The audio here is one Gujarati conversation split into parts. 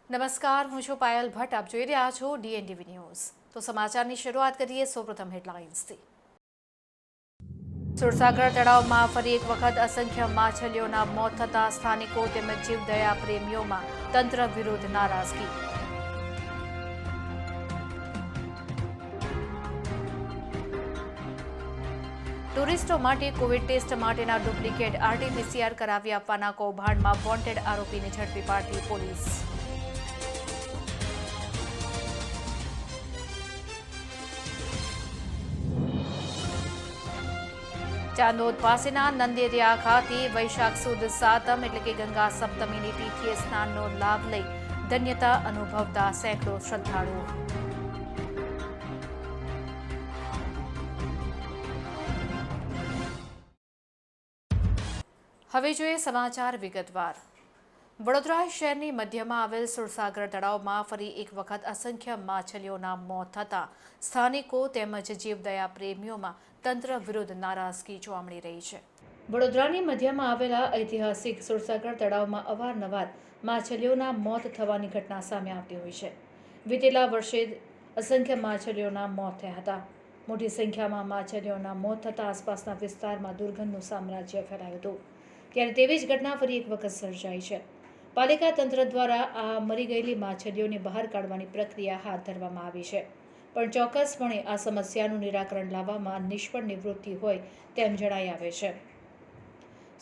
નમસ્કાર, હું છું પાયલ ભટ્ટ. આપ જોઈ રહ્યા છો DNTV ન્યૂઝ. તો સમાચારની શરૂઆત કરીએ સૌપ્રથમ હેડલાઇન્સથી. સુરસાગર તળાવમાં ફરી એક વખત અસંખ્ય માછલીઓના મોત થતા સ્થાનિકો તેમજ જીવદયા પ્રેમીઓમાં તંત્ર વિરુદ્ધ નારાજગી. ટુરિસ્ટો માટે કોવિડ ટેસ્ટ માટેના ડુપ્લિકેટ RT-PCR કરાવી આપવાના કૌભાંડમાં વોન્ટેડ આરોપીને ઝડપી પાડતી પોલીસ. ચાંદોદ પાસેના નંદેરિયા ખાતે વૈશાખ સુદ સાતમ એટલે કે ગંગા સપ્તમીની તિથિએ સ્નાનનો લાભ લઈ ધન્યતા અનુભવતા સેંકડો શ્રદ્ધાળુઓ. હવે જોઈએ સમાચાર વિગતવાર. વડોદરા શહેરની મધ્યમાં આવેલ સુરસાગર તળાવમાં ફરી એક વખત અસંખ્ય માછલીઓના મોત થતાં સ્થાનિકો તેમજ જીવદયા પ્રેમીઓમાં તંત્ર વિરુદ્ધ નારાજગી જોવા મળી રહી છે. વડોદરાની મધ્યમાં આવેલા ઐતિહાસિક સુરસાગર તળાવમાં અવારનવાર માછલીઓના મોત થવાની ઘટના સામે આવતી હોય છે. વીતેલા વર્ષે અસંખ્ય માછલીઓના મોત થયા હતા. મોટી સંખ્યામાં માછલીઓના મોત થતાં આસપાસના વિસ્તારમાં દુર્ગંધનું સામ્રાજ્ય ફેલાયું હતું. ત્યારે તેવી જ ઘટના ફરી એક વખત સર્જાઈ છે. પાલિકા તંત્ર દ્વારા આ મરી ગયેલી માછલીઓને બહાર કાઢવાની પ્રક્રિયા હાથ ધરવામાં આવી છે, પણ ચોક્કસપણે આ સમસ્યાનું નિરાકરણ લાવવામાં નિષ્ફળ નિવૃત્તિ હોય તેમ જણાઈ આવે છે.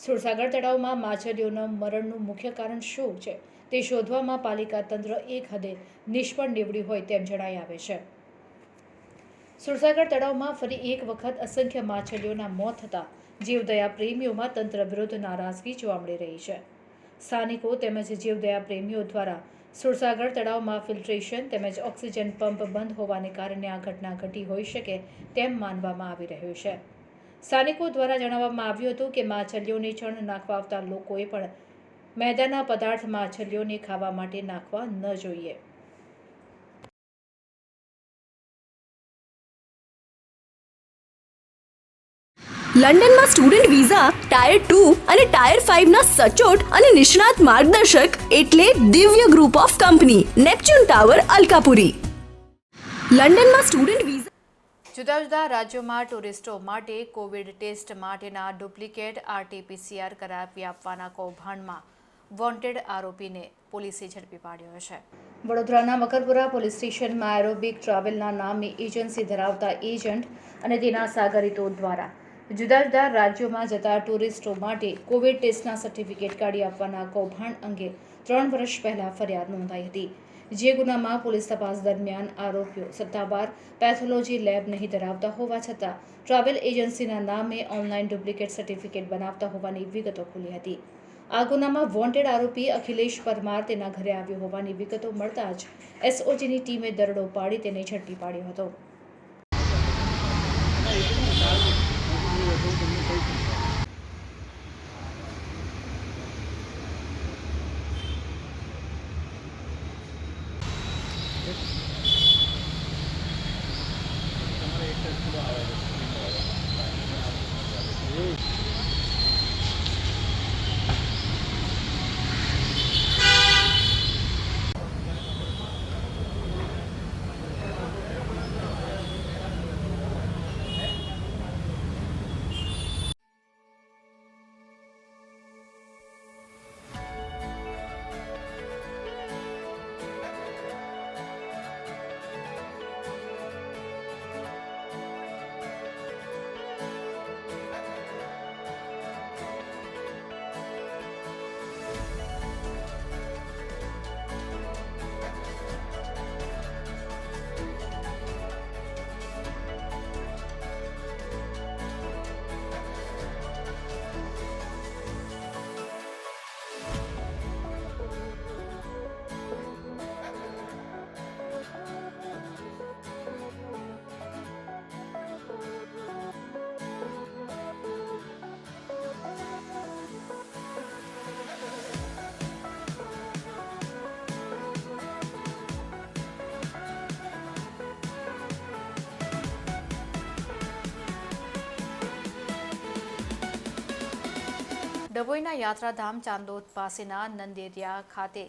સુરસાગર તળાવમાં માછલીઓના મરણનું મુખ્ય કારણ શું છે તે શોધવામાં પાલિકા તંત્ર એક હદે નિષ્ફળ નીવડ્યું હોય તેમ જણાઈ આવે છે. સુરસાગર તળાવમાં ફરી એક વખત અસંખ્ય માછલીઓના મોત થતાં જીવદયા પ્રેમીઓમાં તંત્ર વિરુદ્ધ નારાજગી જોવા મળી રહી છે. સ્થાનિકો તેમજ જીવદયા પ્રેમીઓ દ્વારા સુરસાગર તળાવમાં ફિલ્ટ્રેશન તેમજ ઓક્સિજન પંપ બંધ હોવાને કારણે આ ઘટના ઘટી હોઈ શકે તેમ માનવામાં આવી રહ્યું છે. સ્થાનિકો દ્વારા જણાવવામાં આવ્યું હતું કે માછલીઓને ચણ નાખવા આવતા લોકોએ પણ મેદાના પદાર્થ માછલીઓને ખાવા માટે નાખવા ન જોઈએ. લંડનમાં સ્ટુડન્ટ વિઝા ટાયર 2 અને ટાયર 5 ના સચોટ અને નિષ્ણાત માર્ગદર્શક એટલે Divya group of company, Neptune tower, Alkapuri. લંડનમાં સ્ટુડન્ટ વિઝા. જુદા જુદા રાજ્યોમાં ટુરિસ્ટો માટે કોવિડ ટેસ્ટ માટેના ડુપ્લિકેટ RT-PCR કરાવી આપવાના કૌભાંડમાં વોન્ટેડ આરોપીને પોલીસે ઝડપી પાડ્યો છે. વડોદરાના મકરપુરા પોલીસ સ્ટેશનમાં એરોબિક ટ્રાવેલના નામે એજન્સી ધરાવતા એજન્ટ અને તેના સાગરીતો દ્વારા જુદા જુદા રાજ્યોમાં જતા ટુરિસ્ટો માટે કોવિડ ટેસ્ટના સર્ટિફિકેટ કાઢી આપવાના કૌભાંડ અંગે 3 વર્ષ પહેલા ફરિયાદ નોંધાઈ હતી. જે ગુનામાં પોલીસ તપાસ દરમિયાન આરોપીઓ સત્તાવાર પેથોલોજી લેબ નહીં ધરાવતા હોવા છતાં ટ્રાવેલ એજન્સીના નામે ઓનલાઈન ડુપ્લિકેટ સર્ટિફિકેટ બનાવતા હોવાની વિગતો ખુલી હતી. આ ગુનામાં વોન્ટેડ આરોપી અખિલેશ પરમાર તેના ઘરે આવ્યો હોવાની વિગતો મળતા જ SOGની ટીમે દરોડો પાડી તેને ઝડપી પાડ્યો હતો. ડભોઈના યાત્રાધામ ચાંદોદ પાસેના નંદેરિયા ખાતે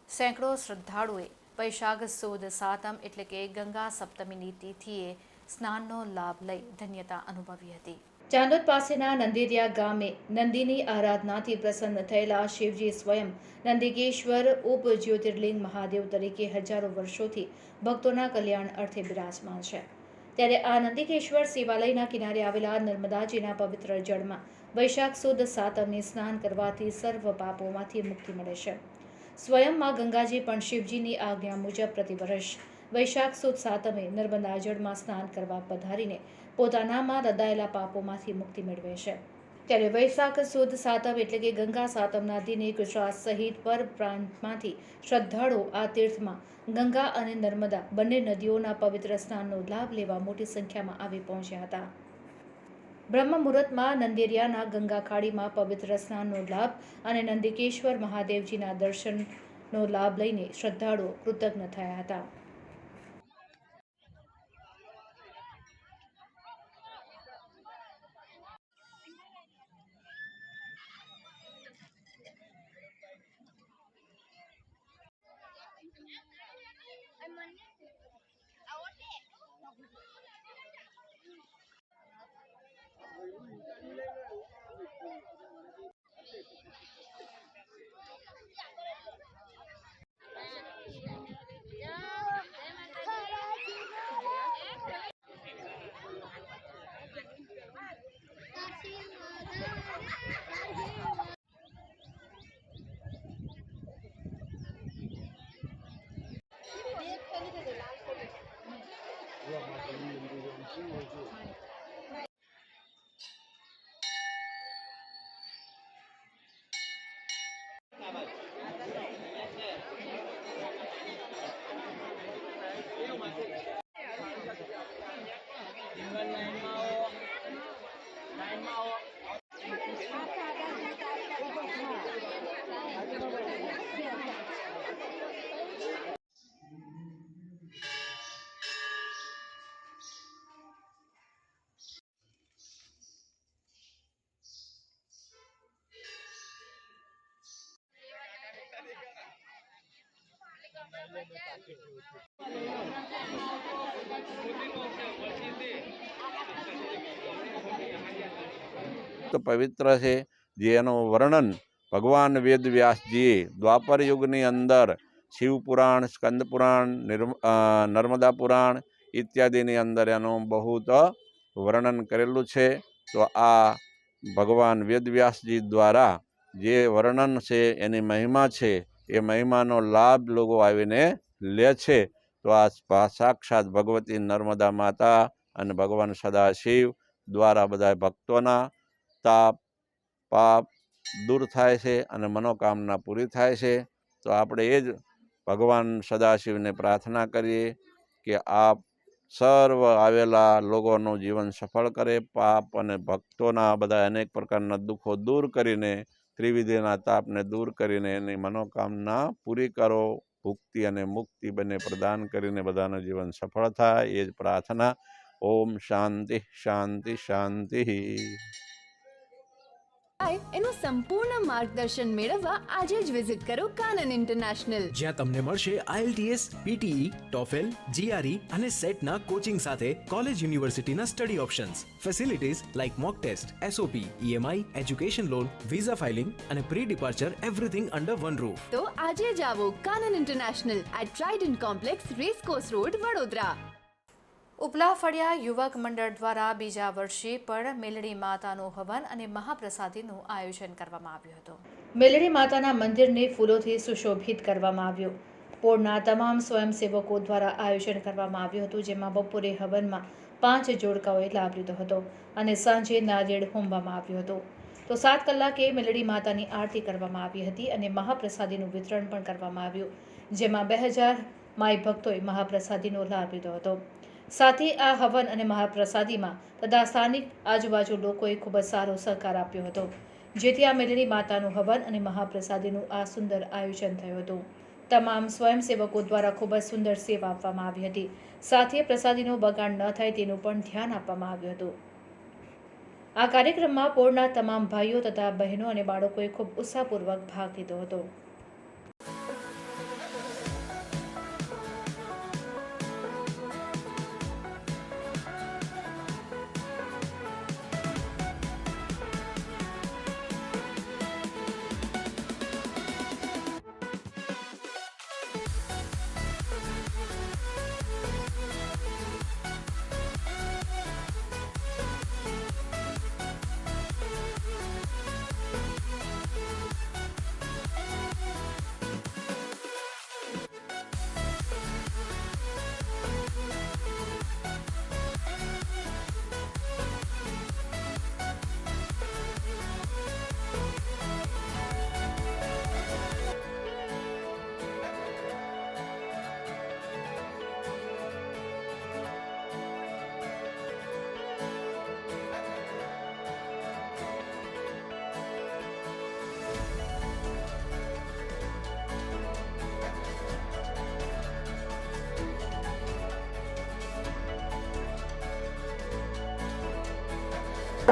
સેંકડો શ્રદ્ધાળુએ વૈશાખ સુદ સાતમ એટલે કે ગંગા સપ્તમીની તિથિએ સ્નાનનો લાભ લઈ ધન્યતા અનુભવી હતી. ચાંદોદ પાસેના નંદીરિયા ગામે નંદીની આરાધનાથી પ્રસન્ન થયેલા શિવજી સ્વયં નંદિકેશ્વર ઉપ જ્યોતિર્લિંગ મહાદેવ તરીકે હજારો વર્ષોથી ભક્તોના કલ્યાણ અર્થે બિરાજમાન છે. ત્યારે આ નંદિકેશ્વર શિવાલયના કિનારે આવેલા નર્મદાજીના પવિત્ર જળમાં વૈશાખ સુદ સાતમને સ્નાન કરવાથી સર્વ પાપોમાંથી મુક્તિ મળે છે. સ્વયં માં ગંગાજી પણ શિવજીની આજ્ઞા મુજબ પ્રતિવર્ષ વૈશાખ સુદ સાતમે નર્મદા જળમાં સ્નાન કરવા પધારીને પોતાનામાં રદાયેલા પાપોમાંથી મુક્તિ મેળવે છે. ત્યારે વૈશાખ સુદ સાતમ એટલે કે ગંગા સાતમના દિને ગુજરાત સહિત પર પ્રાંતમાંથી શ્રદ્ધાળુઓ આ તીર્થમાં ગંગા અને નર્મદા બંને નદીઓના પવિત્ર સ્નાનનો લાભ લેવા મોટી સંખ્યામાં આવી પહોંચ્યા હતા. બ્રહ્મ મુહૂર્તમાં નંદેરિયાના ગંગા ખાડીમાં પવિત્ર સ્નાનનો લાભ અને નંદિકેશ્વર મહાદેવજીના દર્શનનો લાભ લઈને શ્રદ્ધાળુઓ કૃતજ્ઞ થયા હતા. તો પવિત્ર છે, જેનું વર્ણન ભગવાન વેદ વ્યાસજીએ દ્વાપર યુગની અંદર શિવપુરાણ, સ્કંદ પુરાણ, નર્મદા પુરાણ ઇત્યાદિની અંદર એનું બહુ વર્ણન કરેલું છે. તો આ ભગવાન વેદ વ્યાસજી દ્વારા જે વર્ણન છે એની મહિમા છે, એ મહિમાનો લાભ લોકો આવીને લે છે. તો આ સાક્ષાત ભગવતી નર્મદા માતા અને ભગવાન સદાશિવ દ્વારા બધા ભક્તોના તાપ પાપ દૂર થાય છે અને મનોકામના પૂરી થાય છે. તો આપણે એ જ ભગવાન સદાશિવને પ્રાર્થના કરીએ કે આપ સર્વ આવેલા લોકોનું જીવન સફળ કરે, પાપ અને ભક્તોના બધા અનેક પ્રકારના દુઃખો દૂર કરીને, ત્રિવિધિના તાપને દૂર કરીને એની મનોકામના પૂરી કરો. ભુક્તિ અને મુક્તિ બંને પ્રદાન કરીને બધાનું જીવન સફળ થાય, એ જ પ્રાર્થના. ઓમ શાંતિ શાંતિ શાંતિ. એનું સંપૂર્ણ માર્ગદર્શન મેળવવા આજે જ વિઝિટ કરો કાનન ઇન્ટરનેશનલ, જ્યાં તમને મળશે IELTS, PTE, TOEFL, GRE અને સેટના કોચિંગ સાથે કોલેજ યુનિવર્સિટીના study options, facilities like mock test, SOP, EMI, education loan, visa filing અને pre departure everything under one roof. તો આજે જ આવો Kanan international at Trident complex, racecourse road, Vadodara. ઉપલા ફળિયા યુવક મંડળ દ્વારા બીજા વર્ષે પણ મેલડી માતાનું હવન અને મહાપ્રસાદીનું આયોજન કરવામાં આવ્યું હતું. મેલડી માતાના મંદિરને ફૂલોથી સુશોભિત કરવામાં આવ્યું. પોળના તમામ સ્વયંસેવકો દ્વારા આયોજન કરવામાં આવ્યું હતું, જેમાં બપોરે હવનમાં 5 જોડકાઓએ લાભ લીધો હતો અને સાંજે નારિયેળ હોમવામાં આવ્યું હતું. તો 7 કલાકે મેલડી માતાની આરતી કરવામાં આવી હતી અને મહાપ્રસાદીનું વિતરણ પણ કરવામાં આવ્યું, જેમાં 2000 માઈ ભક્તોએ મહાપ્રસાદીનો લાભ લીધો હતો. સાથે આ હવન અને મહાપ્રસાદીમાં તથા સ્થાનિક આજુબાજુ લોકોએ ખૂબ જ સારો સહકાર આપ્યો હતો, જેથી આ મેલડી માતાનું હવન અને મહાપ્રસાદીનું આ સુંદર આયોજન થયું હતું. તમામ સ્વયંસેવકો દ્વારા ખૂબ જ સુંદર સેવા આપવામાં આવી હતી. સાથે પ્રસાદીનો બગાડ ન થાય તેનું પણ ધ્યાન આપવામાં આવ્યું હતું. આ કાર્યક્રમમાં પોળના તમામ ભાઈઓ તથા બહેનો અને બાળકોએ ખૂબ ઉત્સાહપૂર્વક ભાગ લીધો હતો.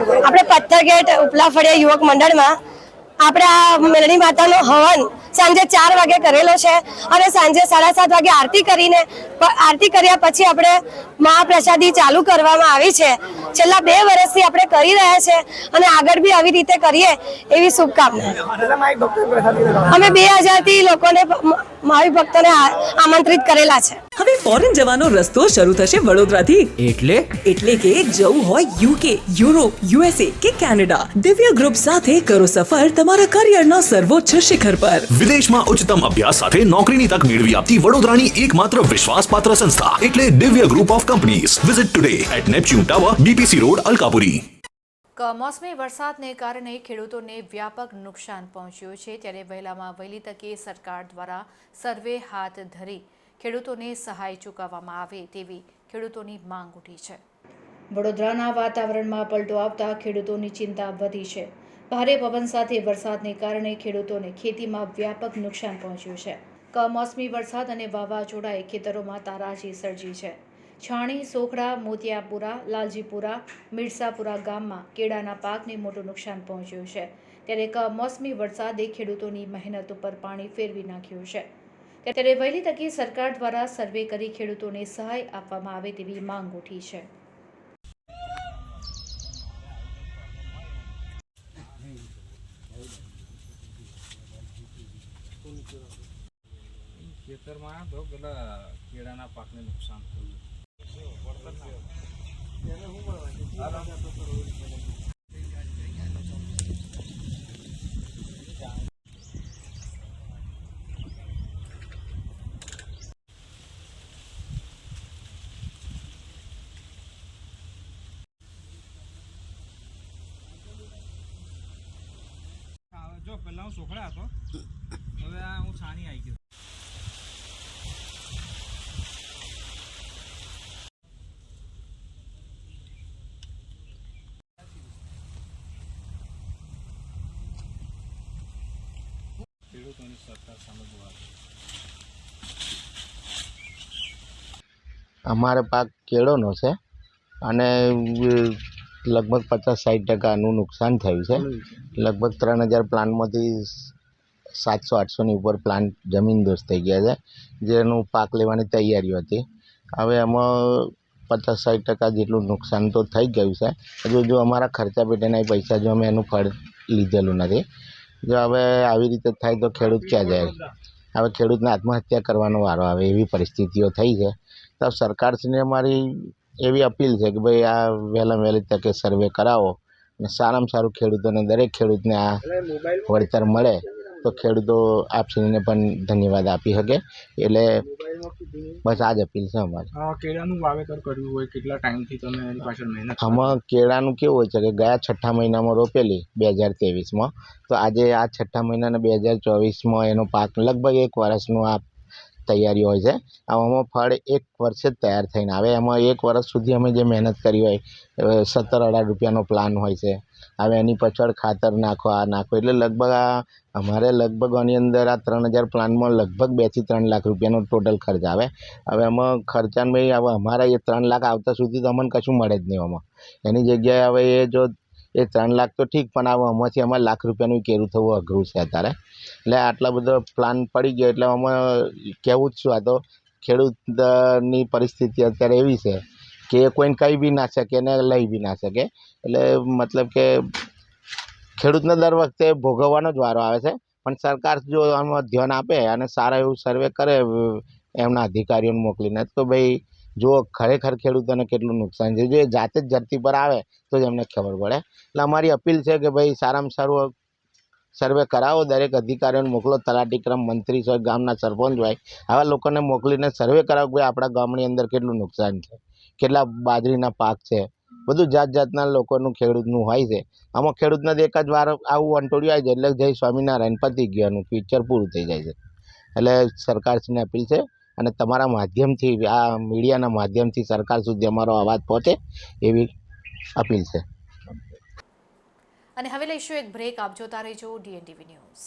આપણે પથ્થર ગેટ ઉપલા ફળિયા યુવક મંડળમાં આપણે આ મેલડી માતાનો હવન સાંજે 4 વાગે કરેલો છે અને સાંજે 7:30 વાગે આરતી કર્યા પછી આપણે મહાપ્રસાદી ચાલુ કરવામાં આવી છે. છેલ્લા 2 વર્ષથી આપણે કરી રહ્યા છે અને આગળ બી આવી રીતે કરીએ એવી શુભકામના. અમે 2000 થી લોકોને માવી ભક્તોને આમંત્રિત કરેલા છે. હવે ફોરેન જવાનો રસ્તો શરૂ થશે વડોદરાથી. એટલે કે જવું હોય યુકે, યુરોપ, યુએસએ કે કેનેડા, દિવ્ય ગ્રુપ સાથે કરો સફર તમારા કરિયરના સર્વોચ્ચ શિખર પર. વિદેશમાં ઉચ્ચતમ અભ્યાસ સાથે નોકરીની તક મેળવી આપતી વડોદરાની એકમાત્ર વિશ્વાસપાત્ર સંસ્થા એટલે Divya group of companies. Visit today at Neptune tower, BPC road, Alkapuri. કમોસમી વરસાદને કારણે ખેડૂતોને વ્યાપક નુકસાન પહોંચ્યું છે, ત્યારે વહેલામાં વહેલી તકે સરકાર દ્વારા સર્વે હાથ ધરી ખેડૂતોને સહાય ચૂકવવામાં આવે તેવી ખેડૂતોની માંગ ઉઠી છે. વડોદરાના વાતાવરણમાં પલટો આવતા ખેડૂતોની ચિંતા વધી છે. ભારે પવન સાથે વરસાદને કારણે ખેડૂતોને ખેતીમાં વ્યાપક નુકસાન પહોંચ્યું છે. કમોસમી વરસાદ અને વાવાઝોડાએ ખેતરોમાં તારાજી સર્જી છે. છાણી, સોખડા, મોતિયાપુરા, લાલજીપુરા, મિરસાપુરા ગામમાં કેળાના પાકને મોટું નુકસાન પહોંચ્યું છે. ત્યારે કમોસમી વરસાદે ખેડૂતોની મહેનત ઉપર પાણી ફેરવી નાખ્યું છે. ત્યારે વહેલી તકે સરકાર દ્વારા સર્વે કરી ખેડૂતોને સહાય આપવામાં આવે તેવી માંગ ઉઠી છે. ખેતરમાં તો પેલા કેળાના પાકને નુકસાન થયું. જો પહેલા હું સોખડા હતો, હવે આ હું છાણી આવી ગયો. ખેડૂતોની સરકાર સામે જોવા અમારે પાક કેળોનો છે અને લગભગ 50-60% નુકસાન થયું છે. લગભગ 3000 પ્લાન્ટમાંથી 700-800ની ઉપર પ્લાન્ટ જમીનદોસ્ત થઈ ગયા છે, જેનું પાક લેવાની તૈયારીઓ હતી. હવે એમાં 50-60% જેટલું નુકસાન તો થઈ ગયું છે. જો અમારા ખર્ચા પેટેના પૈસા જો અમે એનું ફળ લીધેલું નથી. જો હવે આવી રીતે થાય તો ખેડૂત ક્યાં જાય? હવે ખેડૂતને આત્મહત્યા કરવાનો વારો આવે એવી પરિસ્થિતિઓ થઈ છે. તો સરકારશ્રીને અમારી એવી અપીલ છે કે ભાઈ આ વહેલામાં વહેલી તકે સર્વે કરાવો અને સારામાં સારું ખેડૂતોને, દરેક ખેડૂતને આ વળતર મળે તો ખેડૂતો આપશ્રીને પણ ધન્યવાદ આપી શકે. એટલે બસ આ જ અપીલ છે અમારી. કેળાનું વાવેતર કર્યું હોય, કેટલા ટાઈમથી તમે એની પાછળ મહેનત? આમાં કેળાનું કેવું હોય છે કે ગયા 6ઠ્ઠા મહિનામાં રોપેલી 2023માં, તો આજે આ 6ઠ્ઠા મહિનાના 2024માં એનો પાક લગભગ 1 વર્ષનું આ તૈયારી હોય છે. આમાં ફળ 1 વર્ષે જ તૈયાર થઈને આવે. એમાં 1 વર્ષ સુધી અમે જે મહેનત કરી હોય, 17-18 રૂપિયાનો પ્લાન હોય છે. હવે એની પાછળ ખાતર નાખો, આ નાખો, એટલે લગભગ અમારે લગભગ આની અંદર આ 3000 પ્લાનમાં લગભગ 2 થી 3 લાખ રૂપિયાનો ટોટલ ખર્ચ આવે. હવે એમાં ખર્ચાને ભાઈ હવે અમારા એ 3 લાખ આવતા સુધી તો અમને કશું મળે જ નહીં. આમાં એની જગ્યાએ હવે એ 3 લાખ તો ઠીક, પણ હવે આમાંથી અમારે લાખ રૂપિયાનું કેરું થવું અઘરું છે અત્યારે. એટલે આટલા બધો પ્લાન પડી ગયો. એટલે આમાં કહેવું જ છું, આ તો ખેડૂતની પરિસ્થિતિ અત્યારે એવી છે કે કોઈને કહી બી ના શકે ને લઈ બી ના શકે. એટલે મતલબ કે ખેડૂતને દર વખતે ભોગવવાનો જ વારો આવે છે. પણ સરકાર જો આમાં ધ્યાન આપે અને સારા એવું સર્વે કરે એમના અધિકારીઓને મોકલીને, તો ભાઈ જો ખરેખર ખેડૂતોને કેટલું નુકસાન છે, જો એ જાતે જ ધરતી પર આવે તો જ એમને ખબર પડે. એટલે અમારી અપીલ છે કે ભાઈ સારામાં સારું સર્વે કરાવો, દરેક અધિકારીઓને મોકલો, તલાટી ક્રમ મંત્રી હોય, ગામના સરપંચ હોય, આવા લોકોને મોકલીને સર્વે કરાવો કે ભાઈ આપણા ગામની અંદર કેટલું નુકસાન છે, કેટલા બાજરીના પાક છે, બધું જાતના લોકોનું ખેડૂતનું હોય છે. આમાં ખેડૂતને એક જ વાર આવું વંટોળ્યું આવી જાય એટલે જય સ્વામિનારાયણ પતી ગયાનું પિક્ચર પૂરું થઈ જાય છે. એટલે સરકારશ્રીને અપીલ છે અને તમારા માધ્યમથી, આ મીડિયાના માધ્યમથી સરકાર સુધી અમારો અવાજ પહોંચે એવી અપીલ છે. અને હવે લઈશું એક બ્રેક. આપ જોતા રહેજો DNTV ન્યૂઝ.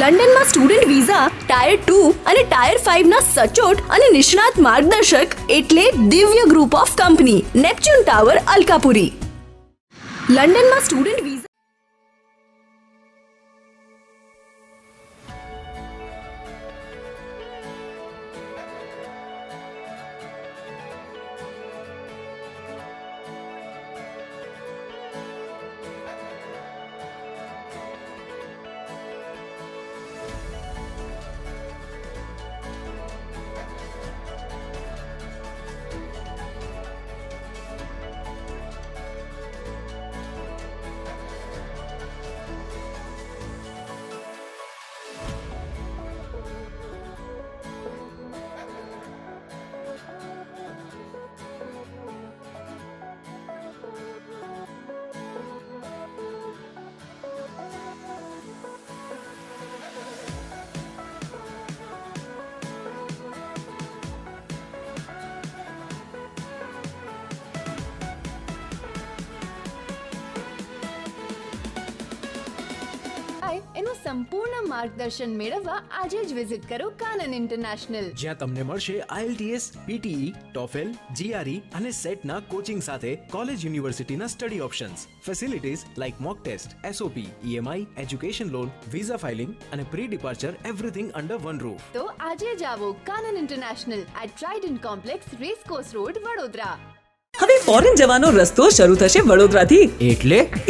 લંડનમાં સ્ટુડન્ટ વિઝા, ટાયર 2 અને ટાયર 5 ના સચોટ અને નિષ્ણાત માર્ગદર્શક એટલે Divya group of company, Neptune tower, Alkapuri. લંડનમાં સ્ટુડન્ટ વિઝા એનું સંપૂર્ણ માર્ગદર્શન મેળવવા આજે જ વિઝિટ કરો કાનન ઇન્ટરનેશનલ, જ્યાં તમને મળશે IELTS, PTE, TOEFL, GRE અને સેટના કોચિંગ સાથે કોલેજ યુનિવર્સિટીના study options, facilities like mock test, SOP, EMI, education loan, visa filing અને pre departure everything under one roof. તો આજે જ આવો Kanan international at Trident complex, racecourse road, Vadodara. હવે ફોરેન જવાનો રસ્તો શરૂ થશે વડોદરાથી.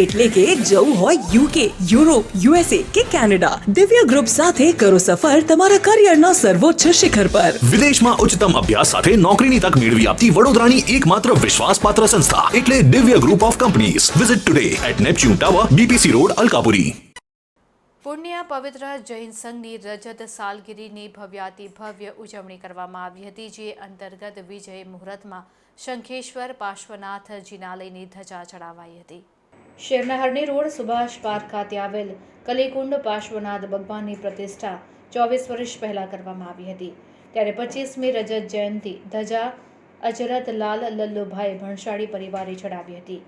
એટલે કે જવું હોય UK, યુરોપ, USA કે કેનેડા, દિવ્ય ગ્રુપ સાથે કરો સફર તમારા કરિયરના સર્વોચ્ચ શિખર પર. વિદેશમાં ઉચ્ચતમ અભ્યાસ સાથે નોકરીની તક મેળવી આપતી વડોદરાની એકમાત્ર વિશ્વાસપાત્ર સંસ્થા એટલે Divya group of companies. Visit today at Neptune tower, BPC road, Alkapuri. પુણ્ય પવિત્ર જૈન સંઘની રજત સાલગીરીની ભવ્યાતિભવ્ય ઉજવણી કરવામાં આવી હતી, જે અંતર્ગત વિજય મુહૂર્તમાં શંખેશ્વર પાર્શ્વનાથ જિનાલયની ધજા ચડાવાઈ હતી. શહેરના હરણી રોડ સુભાષ પાર્ક ખાતે આવેલ કલીકુંડ પાર્શ્વનાથ ભગવાનની પ્રતિષ્ઠા 24 વર્ષ પહેલાં કરવામાં આવી હતી. ત્યારે 25મી રજત જયંતિ ધજા અચરત લાલ લલ્લુભાઈ ભણશાળી પરિવારે ચડાવી હતી.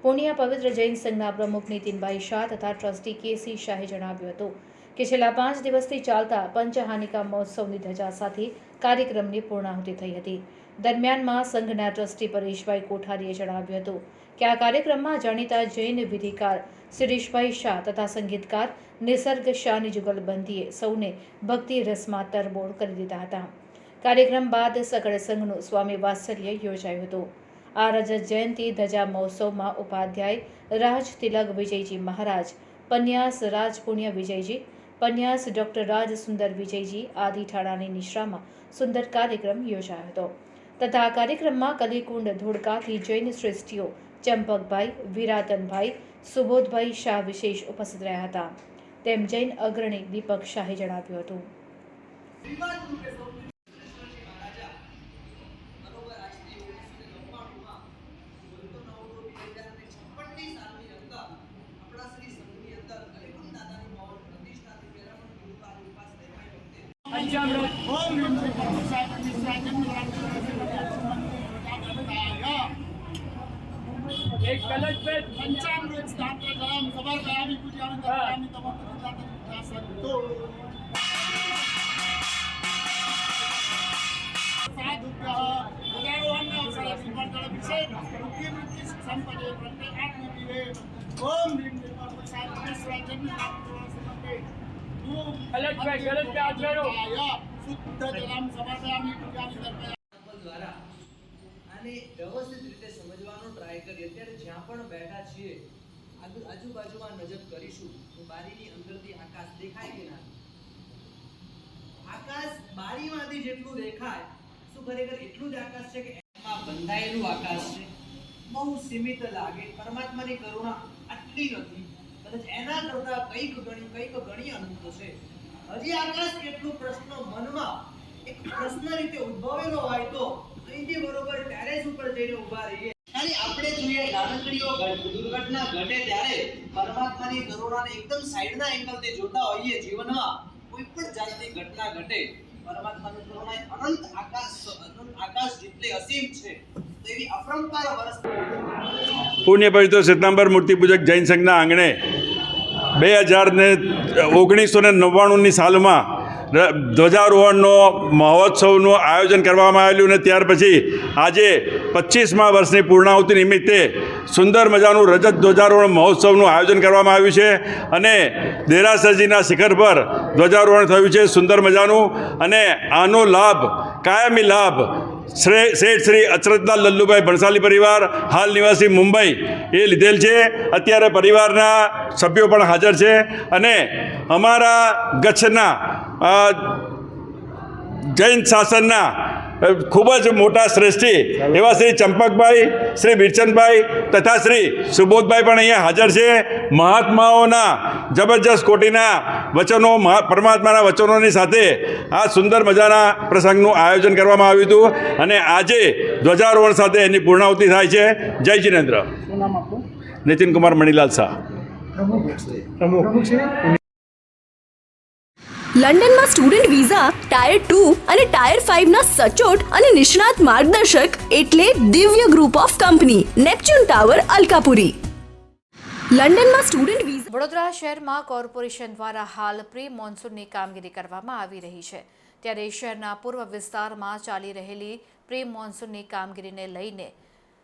પુણ્ય પવિત્ર જૈન સંઘના પ્રમુખ નીતિનભાઈ શાહ તથા ટ્રસ્ટી KC શાહે જણાવ્યું હતું કે છેલ્લા 5 દિવસથી ચાલતા પંચહાનિકા મહોત્સવની ધજા સાથે કાર્યક્રમની પૂર્ણાહુતિ થઈ હતી. દરમિયાનમાં સંઘના ટ્રસ્ટી પરેશભાઈ કોઠારીએ જણાવ્યું હતું કે આ કાર્યક્રમમાં જાણીતા જૈન વિધિકાર શિરીષભાઈ શાહ તથા સંગીતકાર નિસર્ગ શાહની જુગલબંધીએ સૌને ભક્તિ રસમાં તરબોળ કરી દીધા હતા. કાર્યક્રમ બાદ સકળ સંઘનું સ્વામી વાત્સલ્ય યોજાયું હતું. આ રજત જયંતિ ધજા મહોત્સવમાં ઉપાધ્યાય રાજ તિલક વિજયજી મહારાજ, પન્યાસ રાજ પુણ્ય વિજયજી, પન્યાસ ડૉક્ટર રાજ સુંદર વિજયજી આદિ ઠાણાની નિશ્રામાં સુંદર કાર્યક્રમ યોજાયો હતો. તથા આ કાર્યક્રમમાં કલીકુંડ ધોળકાથી જૈન શ્રેષ્ઠીઓ ચંપકભાઈ, વિરાતનભાઈ, સુબોધભાઈ શાહ વિશેષ ઉપસ્થિત રહ્યા હતા. તેમ જૈન અગ્રણી દીપક શાહે જણાવ્યું હતું. એક કલશ पे पंचामृत स्थात्र जलम समर्पयामि पूजयामि तर्पयामि तमोक्तं संतो साधुभ्यः उदयवन्न अवसरस्ति वर्धनभिषेक मुक्ति संपदे प्रत्येक आत्मविवे ओम ह्रीं क्लीं साधुस्वाजन्य आत्मवासनते कलश पे हाथ फेरो शुद्ध जलम समर्पयामि पूजयामि तर्पयामि દ્વારા આને વ્યવસ્થિત રીતે સમજવાનો ટ્રાય કરીએ. અત્યારે જ્યાં પણ બેઠા છીએ આજુબાજુમાં નજર કરીશું તો બારીની અંદરથી આકાશ દેખાય કે ના? આકાશ બારીમાંથી જેટલું દેખાય શું ખરેખર એટલું જ આકાશ છે કે એમાં બંધાયેલું આકાશ છે? બહુ સીમિત લાગે. પરમાત્માની કરુણા આટલી નથી, કદાચ એના કરતા કંઈક ગણી અનંત છે. હજી આકાશ કેટલું પ્રશ્ન મનમાં એક પ્રશ્ન રીતે ઉદ્ભવેલો હોય તો અહીંથી બરોબર ટેરેસ ઉપર જઈને ઊભા રહીએ. ખાલી આપણે જોઈએ નાનકડીઓ દુર્ઘટના ઘટે ત્યારે પરમાત્માની કરુણાને એકદમ સાઈડના એંગલથી જોતા હોઈએ. જીવનમાં કોઈ પણ જાતની ઘટના ઘટે પરમાત્માની કરુણા અનંત આકાશ જેટલી અસીમ છે. તો એવી અપરંપાર વર્ષ પુણ્ય પવિત્ર શ્વેતાંબર મૂર્તિ પૂજક જૈન સંઘના આંગણે 1999ની સાલમાં ધ્વજારોહણનો મહોત્સવનું આયોજન કરવામાં આવેલું અને ત્યાર પછી આજે 25મા વર્ષની પૂર્ણાહુતિ નિમિત્તે સુંદર મજાનું રજત ધ્વજારોહણ મહોત્સવનું આયોજન કરવામાં આવ્યું છે અને દેરાસરજીના શિખર પર ધ્વજારોહણ થયું છે સુંદર મજાનું. અને આનો લાભ કાયમી લાભ શેઠ શ્રી અચરતલાલ લલ્લુભાઈ ભણસાલી પરિવાર હાલ નિવાસી મુંબઈ એ લીધેલ છે. અત્યારે પરિવારના સભ્યો પણ હાજર છે અને અમારા કચ્છના જૈન શાસનના ખૂબ જ મોટા શ્રેષ્ઠી એવા શ્રી ચંપકભાઈ, શ્રી બિરચંદભાઈ તથા શ્રી સુબોધભાઈ પણ અહીંયા હાજર છે. મહાત્માઓના જબરજસ્ત કોટીના વચનો, પરમાત્માના વચનોની સાથે આ સુંદર મજાના પ્રસંગનું આયોજન કરવામાં આવ્યું હતું અને આજે ધ્વજારોહણ સાથે એની પૂર્ણાહુતિ થાય છે. જય જિનેન્દ્ર. નીતિન કુમાર મણીલાલ શાહ. લંડનમાં સ્ટુડન્ટ વિઝા ટાયર 2 અને ટાયર 5 ના સચોટ અને નિષ્ણાત માર્ગદર્શક એટલે Divya group of company, Neptune tower, Alkapuri. લંડનમાં સ્ટુડન્ટ વિઝા. વડોદરા શહેરમાં કોર્પોરેશન દ્વારા હાલ પ્રી મોન્સૂનની કામગીરી કરવામાં આવી રહી છે. ત્યારે શહેરના પૂર્વ વિસ્તારમાં ચાલી રહેલી પ્રી મોન્સૂનની કામગીરીને લઈને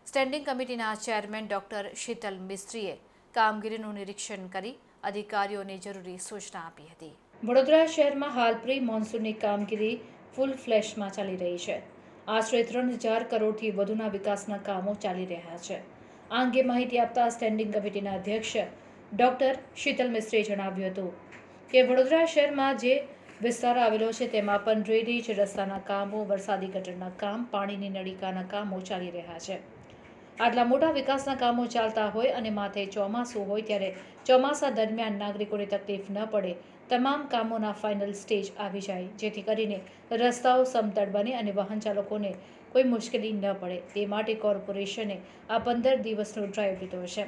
સ્ટેન્ડિંગ કમિટીના ચેરમેન ડોક્ટર શીતલ મિસ્ત્રીએ કામગીરીનું નિરીક્ષણ કરી અધિકારીઓને જરૂરી સૂચના આપી હતી. વડોદરા શહેરમાં હાલ પ્રી મોન્સૂનની કામગીરી ફૂલ ફ્લેશમાં ચાલી રહી છે. આશરે 3000 કરોડથી વધુના વિકાસના કામો ચાલી રહ્યા છે. આ અંગે માહિતી આપતા સ્ટેન્ડિંગ કમિટીના અધ્યક્ષ ડોક્ટર શીતલ મિસ્ત્રીએ જણાવ્યું હતું કે વડોદરા શહેરમાં જે વિસ્તાર આવેલો છે તેમાં પણ ડ્રેનેજ, રસ્તાના કામો, વરસાદી ગટરના કામ, પાણીની નળિકાના કામો ચાલી રહ્યા છે. આટલા મોટા વિકાસના કામો ચાલતા હોય અને માથે ચોમાસું હોય ત્યારે ચોમાસા દરમિયાન નાગરિકોને તકલીફ ન પડે તમામ કામોના ફાઇનલ સ્ટેજ આવી જાય, જેથી કરીને રસ્તાઓ સમતળ બને અને વાહન ચાલકોને કોઈ મુશ્કેલી ન પડે તે માટે કોર્પોરેશને આ 15 દિવસનો ડ્રાઈવ લીધો છે.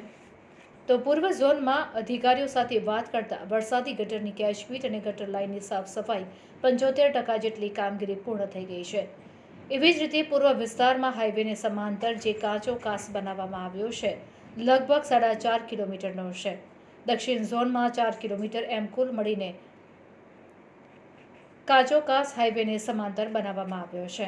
તો પૂર્વ ઝોનમાં અધિકારીઓ સાથે વાત કરતા વરસાદી ગટરની કેચપીટ અને ગટર લાઇનની સાફ સફાઈ 75% જેટલી કામગીરી પૂર્ણ થઈ ગઈ છે. એવી જ રીતે પૂર્વ વિસ્તારમાં હાઈવેને સમાંતર જે કાચો કાસ બનાવવામાં આવ્યો છે લગભગ 4.5 કિલોમીટરનો છે. દક્ષિણ ઝોનમાં 4 કિલોમીટર એમ કુલ મળીને કાચો કાસ હાઈવેને સમાંતર બનાવવામાં આવ્યો છે.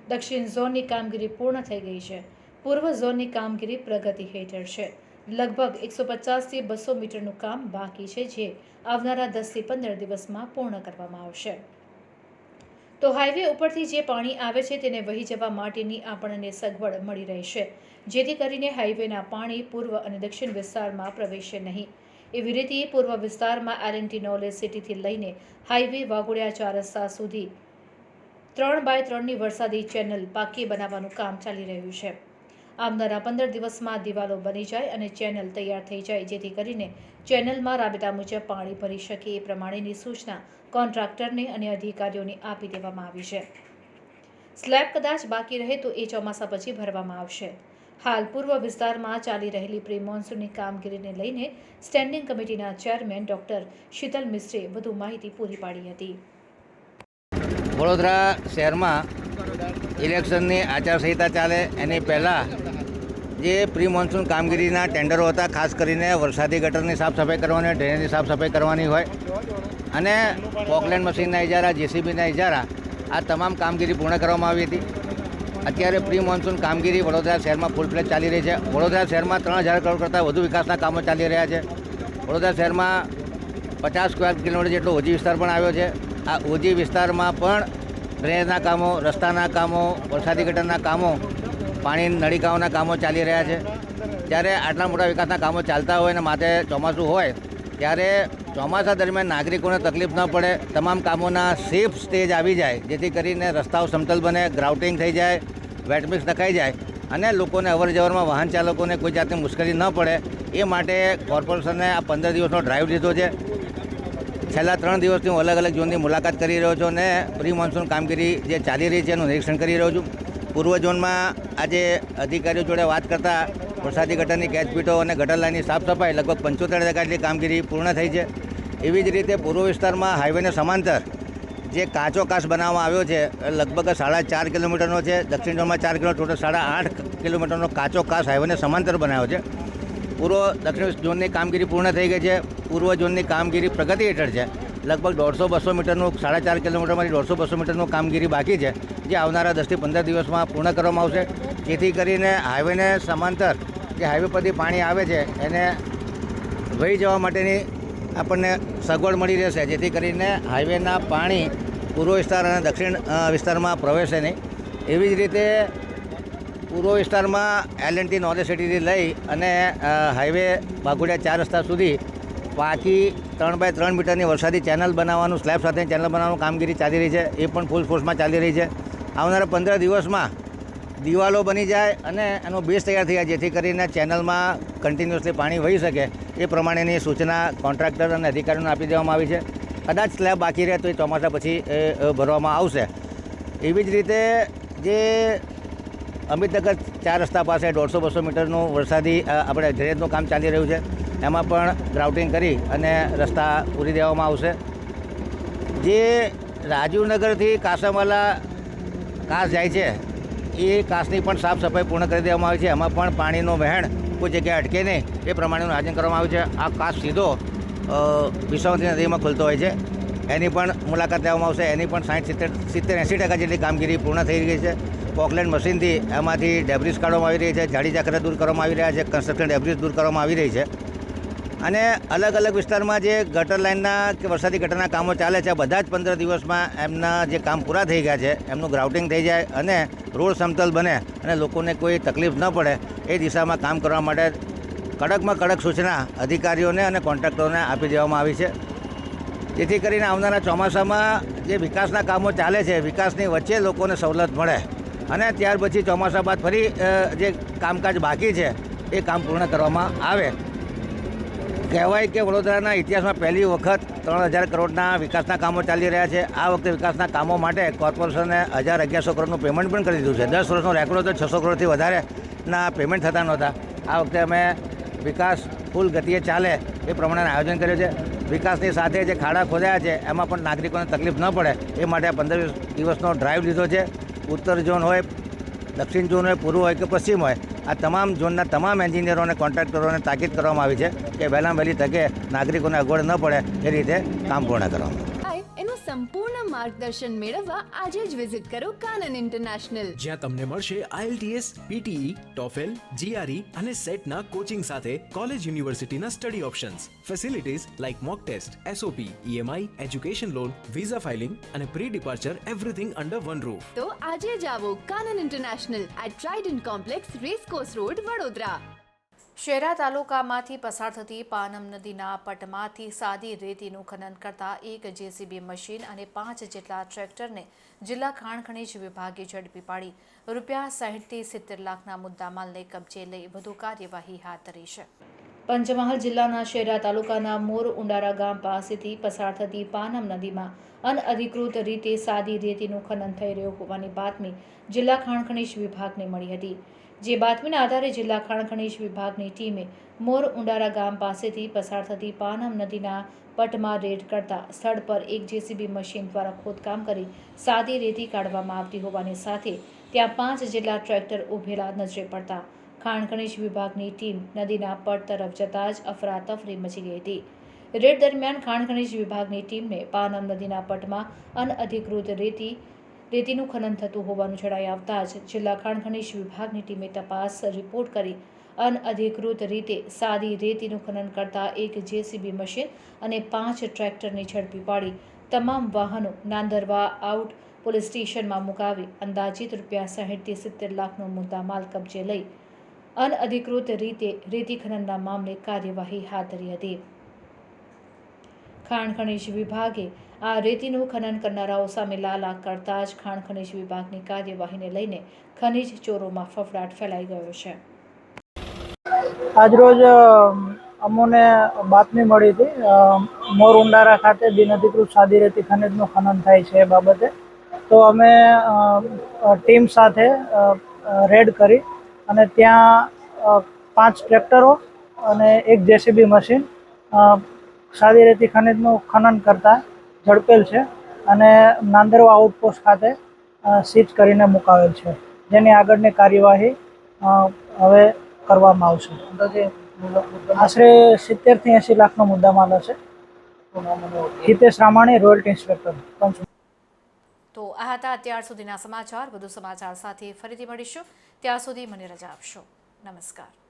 દક્ષિણ ઝોનની કામગીરી પૂર્ણ થઈ ગઈ છે. પૂર્વ ઝોનની કામગીરી પ્રગતિ હેઠળ છે. લગભગ 150 થી 200 મીટરનું કામ બાકી છે, જે આવનારા 10 થી 15 દિવસમાં પૂર્ણ કરવામાં આવશે. તો હાઈવે ઉપરથી જે પાણી આવે છે તેને વહી જવા માટેની આપણને સગવડ મળી રહેશે, જેથી કરીને હાઈવેના પાણી પૂર્વ અને દક્ષિણ વિસ્તારમાં પ્રવેશે નહીં. એવી રીતે પૂર્વ વિસ્તારમાં L&T નોલેજ સિટીથી લઈને હાઈવે વાઘોડિયા 4 રસ્તા સુધી 3x3ની વરસાદી ચેનલ પાકી બનાવવાનું કામ ચાલી રહ્યું છે. આવનારા 15 દિવસમાં દિવાલો બની જાય અને ચેનલ તૈયાર થઈ જાય, જેથી કરીને ચેનલમાં રાબેતા મુજબ પાણી ભરી શકે એ પ્રમાણેની સૂચના કોન્ટ્રાક્ટરને અને અધિકારીઓને આપી દેવામાં આવી છે. સ્લેબ કદાચ બાકી રહે તો એ ચોમાસા પછી ભરવામાં આવશે. હાલ પૂર્વ વિસ્તારમાં ચાલી રહેલી પ્રી મોન્સૂનની કામગીરીને લઈને સ્ટેન્ડિંગ કમિટીના ચેરમેન ડોક્ટર શીતલ મિસ્ત્રીએ વધુ માહિતી પૂરી પાડી હતી. વડોદરા શહેરમાં ઇલેક્શનની આચારસંહિતા ચાલે એની પહેલાં જે પ્રી મોન્સૂન કામગીરીના ટેન્ડરો હતા, ખાસ કરીને વરસાદી ગટરની સાફ સફાઈ કરવાની, ડ્રેનેજની સાફ સફાઈ કરવાની હોય અને પોકલેન્ડ મશીનના ઇજારા, JCBના ઇજારા, આ તમામ કામગીરી પૂર્ણ કરવામાં આવી હતી. અત્યારે પ્રી મોન્સૂન કામગીરી વડોદરા શહેરમાં ફૂલ ફ્લેજ ચાલી રહી છે. વડોદરા શહેરમાં 3000 કરોડ કરતાં વધુ વિકાસના કામો ચાલી રહ્યા છે. વડોદરા શહેરમાં 50 સ્ક્વેર કિલોમીટર જેટલો ઓજી વિસ્તાર પણ આવ્યો છે. આ ઓજી વિસ્તારમાં પણ ડ્રેનેજના કામો, રસ્તાના કામો, વરસાદી ગટરના કામો, પાણી નળિકાઓના કામો ચાલી રહ્યા છે. ત્યારે આટલા મોટા વિકાસના કામો ચાલતા હોય અને માથે ચોમાસું હોય ત્યારે ચોમાસા દરમિયાન નાગરિકોને તકલીફ ન પડે, તમામ કામોના સેફ સ્ટેજ આવી જાય, જેથી કરીને રસ્તાઓ સમતલ બને, ગ્રાઉટિંગ થઈ જાય, વેટમિક્સ નખાઈ જાય અને લોકોને અવરજવરમાં વાહન ચાલકોને કોઈ જાતની મુશ્કેલી ન પડે એ માટે કોર્પોરેશને આ 15 દિવસનો ડ્રાઈવ લીધો છે. છેલ્લા 3 દિવસથી હું અલગ અલગ ઝોનની મુલાકાત કરી રહ્યો છું અને પ્રી મોન્સૂન કામગીરી જે ચાલી રહી છે એનું નિરીક્ષણ કરી રહ્યો છું. પૂર્વ ઝોનમાં આજે અધિકારીઓ જોડે વાત કરતાં વરસાદી ગટરની કેચપીટો અને ગટર લાઇનની સાફ સફાઈ લગભગ 75% જેટલી કામગીરી પૂર્ણ થઈ છે. એવી જ રીતે પૂર્વ વિસ્તારમાં હાઈવેને સમાંતર જે કાચો કાચ બનાવવામાં આવ્યો છે લગભગ 4.5 કિલોમીટરનો છે. દક્ષિણ ઝોનમાં 4 કિલોમીટર, ટોટલ 8.5 કિલોમીટરનો કાચો કાચ હાઈવેને સમાંતર બનાવ્યો છે. પૂર્વ દક્ષિણ ઝોનની કામગીરી પૂર્ણ થઈ ગઈ છે. પૂર્વ ઝોનની કામગીરી પ્રગતિ હેઠળ છે લગભગ 150-200 મીટરનું 4.5 કિલોમીટરમાંથી 150-200 મીટરનું કામગીરી બાકી છે, જે આવનારા 10 થી 15 દિવસમાં પૂર્ણ કરવામાં આવશે, જેથી કરીને હાઈવેને સમાંતર જે હાઈવે પરથી પાણી આવે છે એને વહી જવા માટેની આપણને સગવડ મળી રહેશે, જેથી કરીને હાઈવેના પાણી પૂર્વ વિસ્તાર અને દક્ષિણ વિસ્તારમાં પ્રવેશે નહીં. એવી જ રીતે પૂર્વ વિસ્તારમાં L&T નોલેજ સિટીથી લઈ અને હાઈવે વાઘોડિયા 4 રસ્તા સુધી પાકી 3x3 મીટરની વરસાદી ચેનલ બનાવવાનું, સ્લેબ સાથે ચેનલ બનાવવાનું કામગીરી ચાલી રહી છે. એ પણ ફૂલ ફોર્સમાં ચાલી રહી છે. આવનારા 15 દિવસમાં દિવાલો બની જાય અને એનો બેઝ તૈયાર થઈ જાય, જેથી કરીને ચેનલમાં કન્ટિન્યુઅસલી પાણી વહી શકે. એ પ્રમાણેની સૂચના કોન્ટ્રાક્ટર અને અધિકારીઓને આપી દેવામાં આવી છે. કદાચ સ્લેબ બાકી રહે તો એ ચોમાસા પછી ભરવામાં આવશે. એવી જ રીતે જે અમિતનગર 4 રસ્તા પાસે 150-200 મીટરનું વરસાદી આપણે ડ્રેનેજનું કામ ચાલી રહ્યું છે, એમાં પણ ગ્રાઉટિંગ કરી અને રસ્તા પૂરી દેવામાં આવશે. જે રાજીવનગરથી કાસામાલા કાસ જાય છે એ કાસની પણ સાફ સફાઈ પૂર્ણ કરી દેવામાં આવી છે. એમાં પણ પાણીનો વહેણ કોઈ જગ્યાએ અટકે નહીં એ પ્રમાણેનું આયોજન કરવામાં આવ્યું છે. આ કાસ સીધો વિશ્વાવતી નદીમાં ખુલતો હોય છે, એની પણ મુલાકાત લેવામાં આવશે. એની પણ 60-70-80% જેટલી કામગીરી પૂર્ણ થઈ ગઈ છે. પોકલેન્ડ મશીનથી એમાંથી ડેબ્રિસ કાઢવામાં આવી રહી છે, જાડી ઝાકરા દૂર કરવામાં આવી રહ્યા છે, કન્સ્ટ્રક્શન ડેબ્રિસ દૂર કરવામાં આવી રહી છે. અને અલગ અલગ વિસ્તારમાં જે ગટર લાઇનના કે વરસાદી ગટરના કામો ચાલે છે, બધા જ 15 દિવસમાં એમના જે કામ પૂરા થઈ ગયા છે એમનું ગ્રાઉટિંગ થઈ જાય અને રોડ સમતલ બને અને લોકોને કોઈ તકલીફ ન પડે એ દિશામાં કામ કરવા માટે કડકમાં કડક સૂચના અધિકારીઓને અને કોન્ટ્રાક્ટરોને આપી દેવામાં આવી છે. જેથી કરીને આવનારા ચોમાસામાં જે વિકાસના કામો ચાલે છે, વિકાસની વચ્ચે લોકોને સવલત મળે અને ત્યાર પછી ચોમાસા બાદ ફરી જે કામકાજ બાકી છે એ કામ પૂર્ણ કરવામાં આવે. કહેવાય કે વડોદરાના ઇતિહાસમાં પહેલી વખત 3000 કરોડના વિકાસના કામો ચાલી રહ્યા છે. આ વખતે વિકાસના કામો માટે કોર્પોરેશને 1100 કરોડનું પેમેન્ટ પણ કરી દીધું છે. 10 વર્ષનો રેકોર્ડ હતો 600 કરોડથી વધારેના પેમેન્ટ થતા નહોતા. આ વખતે અમે વિકાસ ફૂલ ગતિએ ચાલે એ પ્રમાણે આયોજન કર્યું છે. વિકાસની સાથે જે ખાડા ખોદાયા છે એમાં પણ નાગરિકોને તકલીફ ન પડે એ માટે 15 દિવસનો ડ્રાઈવ લીધો છે. ઉત્તર ઝોન હોય, દક્ષિણ ઝોન હોય, પૂર્વ હોય કે પશ્ચિમ હોય, આ તમામ ઝોનના તમામ એન્જિનિયરો અને કોન્ટ્રાક્ટરોને તાકીદ કરવામાં આવી છે કે વહેલામાં વહેલી તકે નાગરિકોને અગવડ ન પડે એ રીતે કામ પૂર્ણ કરવામાં. એનું સંપૂર્ણ માર્ગદર્શન મેળવવા આજે જ વિઝિટ કરો કાનન ઇન્ટરનેશનલ, જ્યાં તમને મળશે IELTS, PTE, TOEFL, GRE અને સેટના કોચિંગ સાથે કોલેજ યુનિવર્સિટીના study options, facilities like mock test, SOP, EMI, education loan, visa filing અને pre departure everything under one roof. તો આજે જ આવો Kanan international at Trident complex, racecourse road, Vadodara. Shehra તાલુકામાંથી પસાર થતી પાનમ નદીના પટમાંથી સાદી રેતીનું ખનન કરતા એક JCB મશીન અને 5 જેટલા ટ્રેક્ટરને જિલ્લા ખાણ ખનીજ વિભાગે ઝડપી પાડી ₹60-70 લાખના મુદ્દામાલને કબજે લઈ વધુ કાર્યવાહી હાથ ધરી છે. પંચમહાલ જિલ્લાના શેરા તાલુકાના મોર ઉંડારા ગામ પાસેથી પસાર થતી પાનમ નદીમાં અનઅધિકૃત રીતે સાદી રેતીનું ખનન થઈ રહ્યું હોવાની બાતમી જિલ્લા ખાણ ખનીજ વિભાગને મળી હતી. જે બાતમીના આધારે જિલ્લા ખાણ ખનીજ વિભાગની ટીમે મોર ઉંડારા ગામ પાસેથી પસાર થતી પાનમ નદીના પટમાં રેડ કરતા સ્થળ પર એક JCB મશીન દ્વારા ખોદકામ કરી સાદી રેતી કાઢવામાં આવતી હોવાની સાથે ત્યાં 5 જેટલા ટ્રેક્ટર ઉભેલા નજરે પડતા ખાણ ખનીજ વિભાગની ટીમ નદીના પટ તરફ જતા જ અફરાતફરી મચી ગઈ હતી. રેડ દરમિયાન ખાણ ખનીજ વિભાગની ટીમને પાનમ નદીના પટમાં અનઅધિકૃત રેતીનું ખનન થતું હોવાનું જણાઈ આવતા જ જિલ્લા ખાણ ખનીજ વિભાગની ટીમે તપાસ રિપોર્ટ કરી અનઅધિકૃત રીતે સાદી રેતીનું ખનન કરતા એક JCB મશીન અને 5 ટ્રેક્ટરની ઝડપી પાડી તમામ વાહનો નાંદરવા આઉટ પોલીસ સ્ટેશનમાં મુકાવી અંદાજિત ₹60-70 લાખનો મુદ્દામાલ કબજે લઈ અનઅધિકૃત રીતે રેતી ખનનના મામલે કાર્યવાહી હાથ ધરી હતી. ખાણ ખનીજ વિભાગે આ રેતીનું ખનન કરનારાઓ સામે લાલા કરતા જ ખાણ ખનીજ વિભાગની કાર્યવાહીને લઈને ખનીજ ચોરોમાં ફફડાટ ફેલાઈ ગયો છે. આજરોજ અમોને બાતમી મળી હતી મોર ઉંડારા ખાતે બિનઅધિકૃત સાદી રેતી ખનીજનું ખનન થાય છે એ બાબતે. તો અમે ટીમ સાથે રેડ કરી અને ત્યાં 5 ટ્રેક્ટરો અને એક JCB મશીન સાદી રેતી ખનીજનું ખનન કરતા ઝડપેલ છે અને નાંદરવા આઉટપોસ્ટ ખાતે સીઝ કરીને મુકાવેલ છે, જેની આગળની કાર્યવાહી હવે કરવામાં આવશે. આશરે 70-80 લાખનો મુદ્દામાલ હશે હિતેશ રામાણી, રોયલ્ટી ઇન્સ્પેક્ટર પંચમહાલ. તો આ હતા અત્યાર સુધીના સમાચાર. વધુ સમાચાર સાથે ફરીથી મળીશું. ત્યાં સુધી મને રજા આપશો. નમસ્કાર.